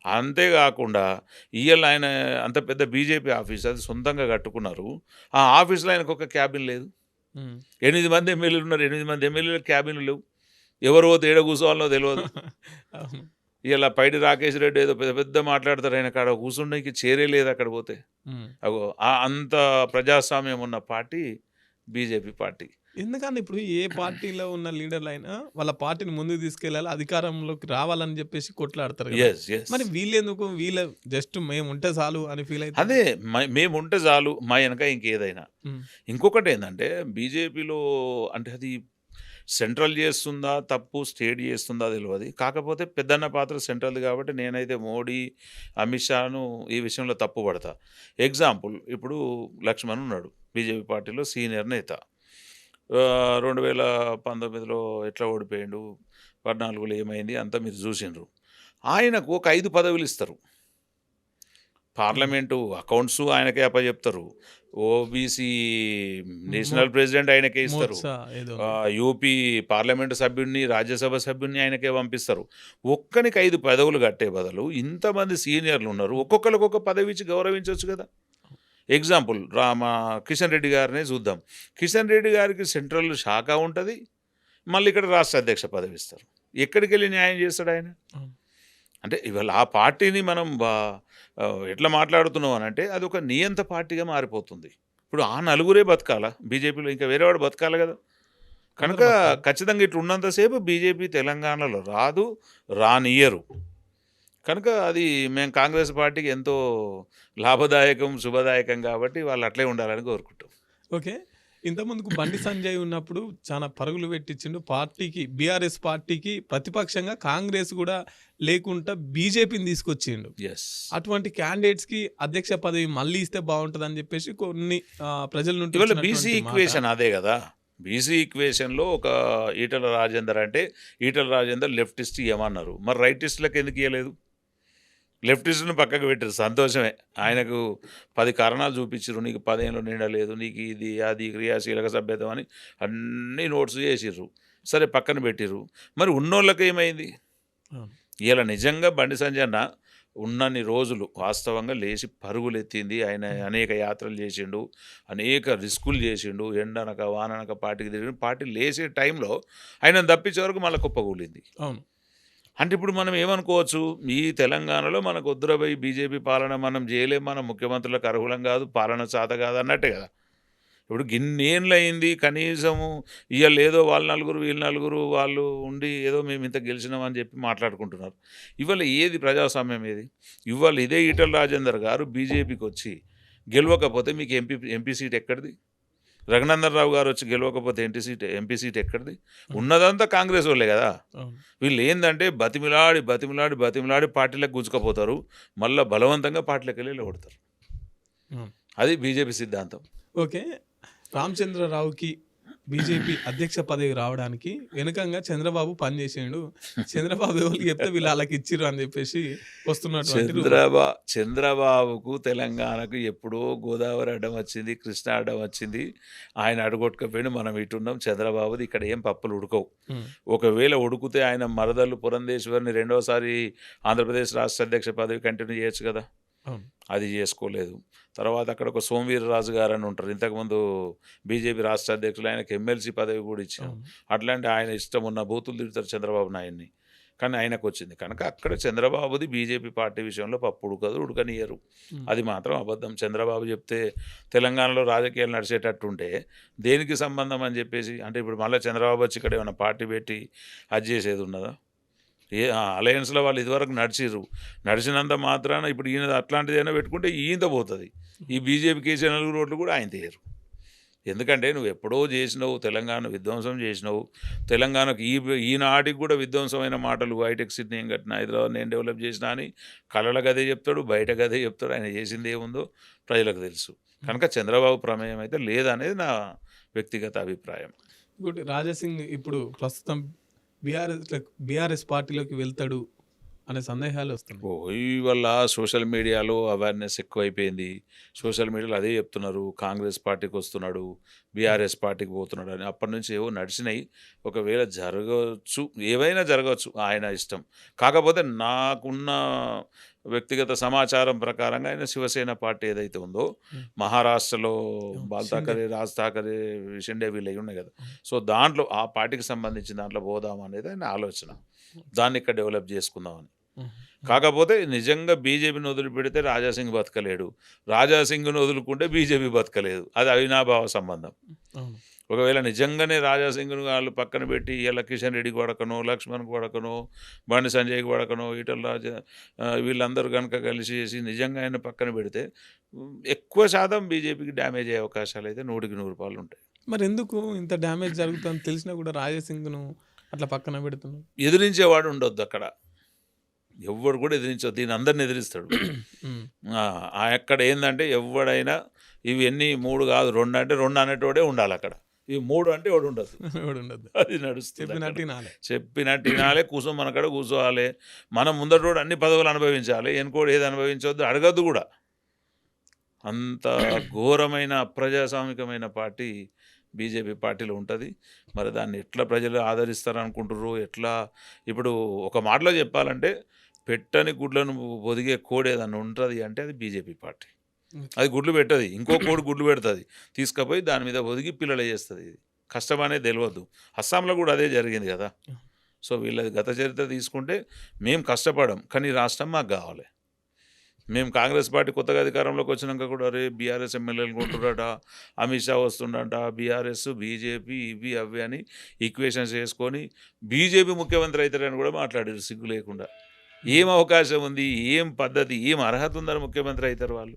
అంతేగాకుండా ఇయ్యాల ఆయన అంత పెద్ద బీజేపీ ఆఫీస్ అది సొంతంగా కట్టుకున్నారు. ఆ ఆఫీస్‌లో ఆయనకొక క్యాబిన్ లేదు. హ్మ్. 8 మంది ఎమ్మెల్యేలున్నారు. 8 మంది ఎమ్మెల్యేలకు క్యాబిన్‌లు లేవు. ఎవరు పోతే ఏడ కూసోవాలనో తెలవదు. అవును. ఇయాల పైడి రాకేష్ రెడ్డి ఏదో పెద్ద పెద్ద మాట్లాడతారు. ఆయన కాడ కూసుండానికి చైరే లేదు అక్కడ పోతే. హ్మ్. అగో అంత ప్రజాస్వామ్యం ఉన్న పార్టీ బీజేపీ పార్టీ. ఎందుకని ఇప్పుడు ఏ పార్టీలో ఉన్న లీడర్‌లైనా వాళ్ళ పార్టీని ముందుకు తీసుకెళ్ళాలి, అధికారంలోకి రావాలని జెప్పేసి కొట్లాడతారు గదా! యెస్. యెస్. మరి వీళ్ళెందుకు జస్ట్ మేముంటే చాలు అని ఫీల్ అయితుర్రు? అదే మేముంటే చాలు మా ఎనక ఇంకేదైనా. హ్మ్. ఇంకొకటేందంటే బీజేపీలో అంటే అది సెంట్రల్ చేస్తుందా తప్పు, స్టేట్ చేస్తుందా తెలవది. కాకపోతే పెద్దన్న పాత్ర సెంట్రల్‌ది కాబట్టి నేనైతే మోడీ, అమిత్ షాను ఈ విషయంలో తప్పు పడతా. ఎగ్జాంపుల్ ఇప్పుడు లక్ష్మణ్ ఉన్నాడు. బీజేపీ పార్టీలో సీనియర్ నేత. 2019లో ఎట్లా ఓడిపోయిండు, 14లో ఏమైంది అంతా మీరు చూసిండ్రు. ఆయనకు ఒక 5 పదవులిస్తారు. హ్మ్. పార్లమెంటు అకౌంట్స్ ఆయనకే అప్పజెప్తరు. ఓబీసీ మో నేషనల్ ప్రెసిడెంట్ ఆయనకే ఇస్తారు. మోర్చా ఏదో ఉంది. యూపీ పార్లమెంటు సభ్యుడిని, రాజ్యసభ సభ్యుడిని ఆయనకే పంపిస్తారు. ఒక్కనికి 5 పదవులు కట్టే బదులు ఇంతమంది సీనియర్‌లున్నారు. ఒక్కొక్కళ్ళకి ఒక్కొక్క పదవిచ్చి గౌరవించొచ్చు గదా! ఎగ్జాంపుల్ కిషన్ రెడ్డి గారినే చూద్దాం. కిషన్ రెడ్డి గారికి సెంట్రల్ శాఖ ఉంటది. మళ్ళీ ఇక్కడ రాష్ట్ర అధ్యక్ష పదవిస్తారు. ఎక్కడికెళ్ళి న్యాయం చేస్తాడాయన? అవును. అంటే ఇవాళ ఆ పార్టీని మనం ఎట్లా మాట్లాడుతున్నాం అనంటే అదొక నియంత పార్టీగా మారిపోతుంది. ఇప్పుడు ఆ నలుగురే బతకాలా? బీజేపీలో ఇంకా వేరేవాడు బతకాలి గదా! అందరూ కనుక బతకాలి. ఖచ్చితంగా ఇట్లా ఉన్నంత సేపు బీజేపీ తెలంగాణలో రాదు, రానియ్యరు. కనుక అది మేము కాంగ్రెస్ పార్టీకి ఎంతో లాభదాయకం, శుభదాయకం గాబట్టి వాళ్ళు అట్లే ఉండాలని కోరుకుంటాం. ఓకే. ఇంతకుముందుకు బండి సంజయ్ ఉన్నప్పుడు చాలా పరుగులు పెట్టించిండు. పార్టీకి బీఆర్ఎస్ పార్టీకి ప్రతిపక్షంగా కాంగ్రెస్ గూడా లేకుంటా బీజేపీని తీసుకొచ్చిండు. యెస్. అటువంటి క్యాండిడేట్స్‌కి అధ్యక్ష పదవి మళ్ళీ ఇస్తే బావుంటదని జెప్పేసి కొన్ని ప్రజల నుండి ఇవాళ బీసీ వచ్చినటువంటి మాట. ఈక్వేషన్ అదే గదా! బీసీ ఈక్వేషన్‌లో ఒక ఈటెల రాజేందర్ అంటే, ఈటెల రాజేందర్ లెఫ్టిస్ట్ ఇయ్యమన్నారు. మరి రైటిస్ట్‌లకి ఎందుకు ఇయ్యలేదు? లెఫ్టిస్ట్‌ని పక్కకు పెట్టిర్రు సంతోషమే. ఆయనకు 10 కారణాలు చూపిచ్చిర్రు. నీకు 10 ఏళ్ళు నిండలేదు. నీకు ఇది, అది, క్రియాశీలక సభ్యత్వం అని అన్నీ నోట్స్ చేసిర్రు. సరే పక్కన పెట్టిర్రు. మరి ఉన్నోళ్ళకేమైంది? అవును. ఇయాల నిజంగా బండి సంజయ్ అన్న ఉన్నన్ని రోజులు వాస్తవంగా లేచి పరుగులెత్తింది. ఆయన హ్మ్. అనేక యాత్రలు చేసిండు. అనేక రిస్కులు చేసిండు. ఎండనక, వాననక పార్టీకి తిరిగిండు. పార్టీ లేసే టైంలో ఆయనను తప్పించే వరకు మళ్ళా కుప్పకూలింది. అవును. అంటే ఇప్పుడు మనం ఏమనుకోవచ్చు, ఈ తెలంగాణలో మనకొద్దురా భయ్ బీజేపీ పాలన మనం జేయలేం, మనం ముఖ్యమంత్రులకు అర్హులం గాదు, పాలన చేత గాదు అన్నట్టే గదా! ఇప్పుడు గిన్నేండ్లయింది కనీసము ఇయాలేదో వాళ్ళు నలుగురు, వీళ్ళు నలుగురు వాళ్ళు ఉండి ఏదో మేమింత గెలిచినాం అని జెప్పి మాట్లాడుకుంటున్నారు. ఇవాళ ఏది ప్రజాస్వామ్యం ఏది? ఇవాళ ఇదే ఈటెల రాజేందర్ గారు బీజేపీకొచ్చి గెలవకపోతే మీకు ఎంపీ సీట్ ఎక్కడిది? రఘునందన్ రావు గారొచ్చి గెలవకపోతే ఎంపీ సీట్ ఎక్కడిది? అవును. ఉన్నదంతా కాంగ్రెస్ వోళ్ళే గదా! అవును. వీళ్ళేందంటే బతిమిలాడి, బతిమిలాడి, బతిమిలాడి పార్టీలకు గుంజుకపోతారు. మళ్ళా బలవంతంగా పార్టీలకెళ్ళి ఎల్లగొడతారు. అవును. అది బీజేపీ సిద్ధాంతం. ఓకే. రామచంద్రరావుకి బీజేపీ అధ్యక్ష పదవి రావడానికి వెనుకంగా చంద్రబాబు పనిచేసిండు. చంద్రబాబు ఎవరికి చెప్తే వీళ్ళు ఆళ్ళకిచ్చిర్రు అని జెప్పేసి వస్తున్నటువంటి రూమర్. చంద్రబాబుకు, తెలంగాణకు ఎప్పుడో గోదావరి అడ్డం వచ్చింది, కృష్ణా అడ్డం వచ్చింది. ఆయన అడగొట్టుకపోయిండు. మనం ఇటున్నాం. చంద్రబాబుది ఇక్కడ ఏం పప్పులు ఉడకవు. హ్మ్. ఒకవేళ ఉడికితే ఆయన మరదలు పురంధేశ్వరిని రెండోసారి ఆంధ్రప్రదేశ్ రాష్ట్ర అధ్యక్ష పదవి కంటిన్యూ చేయొచ్చు కదా! అవును. అది చేసుకోలేదు. తర్వాత అక్కడ ఒక సోమవీర్రాజు గారని ఉంటారు. ఇంతకుముందు బీజేపీ రాష్ట్ర అధ్యక్షులు ఆయనకి ఎమ్మెల్సీ పదవి కూడా ఇచ్చినాం. అవును. అట్లాంటి ఆయన ఇష్టం ఉన్న బూతులు తిడతారు చంద్రబాబు నాయుడిని. కానీ ఆయనకొచ్చింది. కనుక అక్కడ చంద్రబాబుది బీజేపీ పార్టీ విషయంలో పప్పు ఉడకదు, ఉడకనియ్యరు. హ్మ్. అది మాత్రం అబద్ధం. చంద్రబాబు చెప్తే తెలంగాణలో రాజకీయాలు నడిచేటట్టుంటే దేనికి సంబంధం అని చెప్పేసి అంటే ఇప్పుడు మళ్ళా చంద్రబాబు వచ్చి ఇక్కడ ఏమైనా పార్టీ పెట్టి అది చేసేది ఉన్నదా? అలయన్స్‌లో వాళ్ళు ఇదివరకు నడిచిర్రు. నడిచినంత మాత్రాన ఇప్పుడు ఈయన అట్లాంటిదేమైనా పెట్టుకుంటే ఈయంత పోతది. ఈ బీజేపీకి ఏసే నలుగురు ఓట్లు కూడా ఆయన తేయరు. ఎందుకంటే నువ్వెప్పుడో జేసినవు, తెలంగాణ విధ్వంసం జేసినవు. తెలంగాణకు ఈనాటికి కూడా విధ్వంసమైన మాటలు హైటెక్ సిటీ నేను కట్టినా, హైదరాబాద్ నేను డెవలప్ చేసినా అని కలలకదే చెప్తాడు, బయటకదే చెప్తాడు. ఆయన చేసిందేముందో ప్రజలకు తెలుసు. హ్మ్. కనుక చంద్రబాబు ప్రమేయం అయితే లేదనేది నా వ్యక్తిగత అభిప్రాయం. ఇంకోటి రాజాసింగ్ ఇప్పుడు ప్రస్తుతం బీఆర్ఎస్ పార్టీలోకి వెళ్తాడు అనే సందేహాలు వస్తున్నాయి. ఇవల్ల సోషల్ మీడియాలో అవేర్నెస్ ఎక్కువైపోయింది. సోషల్ మీడియాలో అదే చెప్తున్నారు. కాంగ్రెస్ పార్టీకి వస్తున్నాడు, బీఆర్ఎస్ పార్టీకి పోతున్నాడు అని. అప్పటి నుంచి ఏవో నడిచినాయి. ఒకవేళ జరగవచ్చు, ఏవైనా జరగవచ్చు, ఆయన ఇష్టం. కాకపోతే నాకున్న వ్యక్తిగత సమాచారం ప్రకారంగా ఆయన శివసేన పార్టీ ఏదైతే ఉందో, మహారాష్ట్రలో బాల్ ఠాకరే, రాజ్ ఠాకరే, షిండే వీళ్ళవి ఉన్నాయి కదా. సో దాంట్లో ఆ పార్టీకి సంబంధించిన దాంట్లో పోదాం అనేది ఆయన ఆలోచన. దాన్ని ఇక్కడ డెవలప్ చేసుకుందామని. కాకపోతే నిజంగా బీజేపీని వదిలిపెడితే రాజాసింగ్ బతకలేడు, రాజాసింగ్ను వదులుకుంటే బీజేపీ బతకలేదు. అది అవినాభావ సంబంధం. అవును. ఒకవేళ నిజంగానే రాజాసింగ్ను వాళ్ళు పక్కన పెట్టి ఇలా కిషన్ రెడ్డికి పడకనో, లక్ష్మణ్కి పడకనో, బండి సంజయ్కి పడకనో, ఈటల వీళ్ళందరూ కనుక కలిసి నిజంగా ఆయన పక్కన పెడితే ఎక్కువ శాతం బీజేపీకి డ్యామేజ్ అయ్యే అవకాశాలు అయితే 100% ఉంటాయి. మరి ఎందుకు ఇంత డ్యామేజ్ జరుగుతుందని తెలిసినా కూడా రాజాసింగ్ను అట్లా పక్కన పెడుతున్నాం? ఎదిరించేవాడు ఉండొద్దు అక్కడ. ఎవ్వడు కూడా ఎదిరించదు. దీన్ని అందరిని ఎదిరిస్తాడు. అక్కడ ఏంటంటే ఎవడైనా ఇవి ఎన్ని 3 కాదు 2 అంటే 2 అనేటోడే ఉండాలి అక్కడ. ఇవి 3 అంటే ఎవడు ఉండదు. అది నడుస్తుంది. చెప్పినట్టు వినాలి. మన కాడ కూర్చోవాలి. మనం ముందటోడు అన్ని పదవులు అనుభవించాలి. ఎన్కోడు ఏది అనుభవించవద్దు, అడగద్దు కూడా. అంత ఘోరమైన అప్రజాస్వామికమైన పార్టీ బీజేపీ పార్టీలో ఉంటుంది. మరి దాన్ని ఎట్లా ప్రజలు ఆదరిస్తారనుకుంటుర్రు, ఎట్లా? ఇప్పుడు ఒక మాటలో చెప్పాలంటే పెట్టని గుడ్లను ఒదిగే కోడి ఏదన్నా ఉంటుంది అంటే అది బీజేపీ పార్టీ. అది గుడ్లు పెట్టదు, ఇంకో కోడి గుడ్లు పెడుతుంది, తీసుకుపోయి దాని మీద ఒదిగి పిల్లలు చేస్తుంది. ఇది కష్టం అనేది తెలియదు. అస్సాంలో కూడా అదే జరిగింది కదా. సో వీళ్ళది గత చరిత్ర తీసుకుంటే మేము కష్టపడం, కానీ రాష్ట్రం మాకు కావాలి. మేము కాంగ్రెస్ పార్టీ కొత్తగా అధికారంలోకి వచ్చినాక కూడా అరే బీఆర్ఎస్ ఎమ్మెల్యేలు కొంటున్నాడ, అమిత్ షా వస్తుండట, బీఆర్ఎస్ బీజేపీ ఇవి అవి అని ఈక్వేషన్స్ వేసుకొని బీజేపీ ముఖ్యమంత్రి అవుతారని కూడా మాట్లాడారు సిగ్గు లేకుండా. ఏం అవకాశం ఉంది, ఏం పద్ధతి, ఏం అర్హత ఉందని ముఖ్యమంత్రి అవుతారు వాళ్ళు?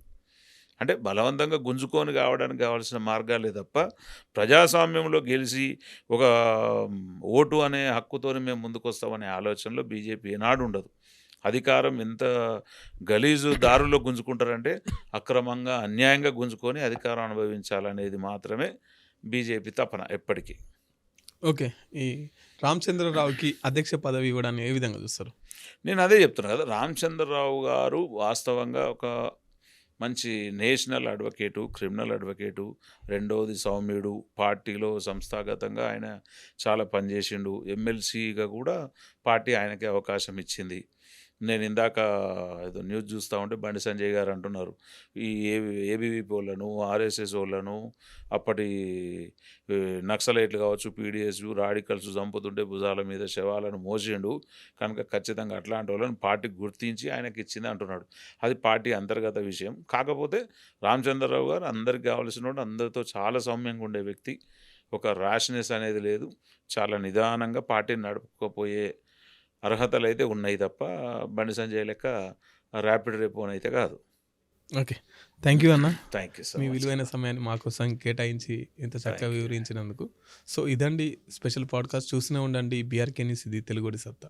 అంటే బలవంతంగా గుంజుకొని కావడానికి కావాల్సిన మార్గాలే తప్ప ప్రజాస్వామ్యంలో గెలిచి ఒక ఓటు అనే హక్కుతోని మేము ముందుకు వస్తామనే ఆలోచనలో బీజేపీ ఏనాడు ఉండదు. అధికారం ఎంత గలీజు దారుల్లో గుంజుకుంటారంటే అక్రమంగా అన్యాయంగా గుంజుకొని అధికారం అనుభవించాలనేది మాత్రమే బీజేపీ తపన ఎప్పటికీ. ఓకే, ఈ రామచంద్రరావుకి అధ్యక్ష పదవి ఇవ్వడాన్ని ఏ విధంగా చూస్తారు? నేను అదే చెప్తున్నా కదా, రామచంద్రరావు గారు వాస్తవంగా ఒక మంచి నేషనల్ అడ్వకేటు, క్రిమినల్ అడ్వకేటు, రెండవది సౌమ్యుడు, పార్టీలో సంస్థాగతంగా ఆయన చాలా పనిచేసిండు. ఎమ్మెల్సీగా కూడా పార్టీ ఆయనకి అవకాశం ఇచ్చింది. నేను ఇందాక ఏదో న్యూస్ చూస్తూ ఉంటే బండి సంజయ్ గారు అంటున్నారు ఈ ఏబీవీపీ వాళ్ళను, ఆర్ఎస్ఎస్ వాళ్ళను, అప్పటి నక్సలైట్లు కావచ్చు, పీడిఎస్ రాడికల్స్ చంపుతుంటే భుజాల మీద శవాలను మోసిండు కనుక ఖచ్చితంగా అట్లాంటి వాళ్ళని పార్టీ గుర్తించి ఆయనకి ఇచ్చింది అంటున్నాడు. అది పార్టీ అంతర్గత విషయం. కాకపోతే రామచంద్రరావు గారు అందరికి కావాల్సిన వాడు, అందరితో చాలా సౌమ్యంగా ఉండే వ్యక్తి. ఒక ర్యాష్నెస్ అనేది లేదు. చాలా నిదానంగా పార్టీని నడుపుకోపోయే అర్హతలు అయితే ఉన్నాయి తప్ప బండి సంజయ్ లెక్క ర్యాపిడ్ రెపోన్ అయితే కాదు. ఓకే, థ్యాంక్ యూ అన్న. Thank you so me much. విలువైన సమయాన్ని మా కోసం కేటాయించి ఇంత చక్కగా వివరించినందుకు. సో ఇదండి స్పెషల్ పాడ్కాస్ట్. చూస్తూనే ఉండండి బీఆర్కే న్యూస్, ఇది తెలుగుడి సత్తా.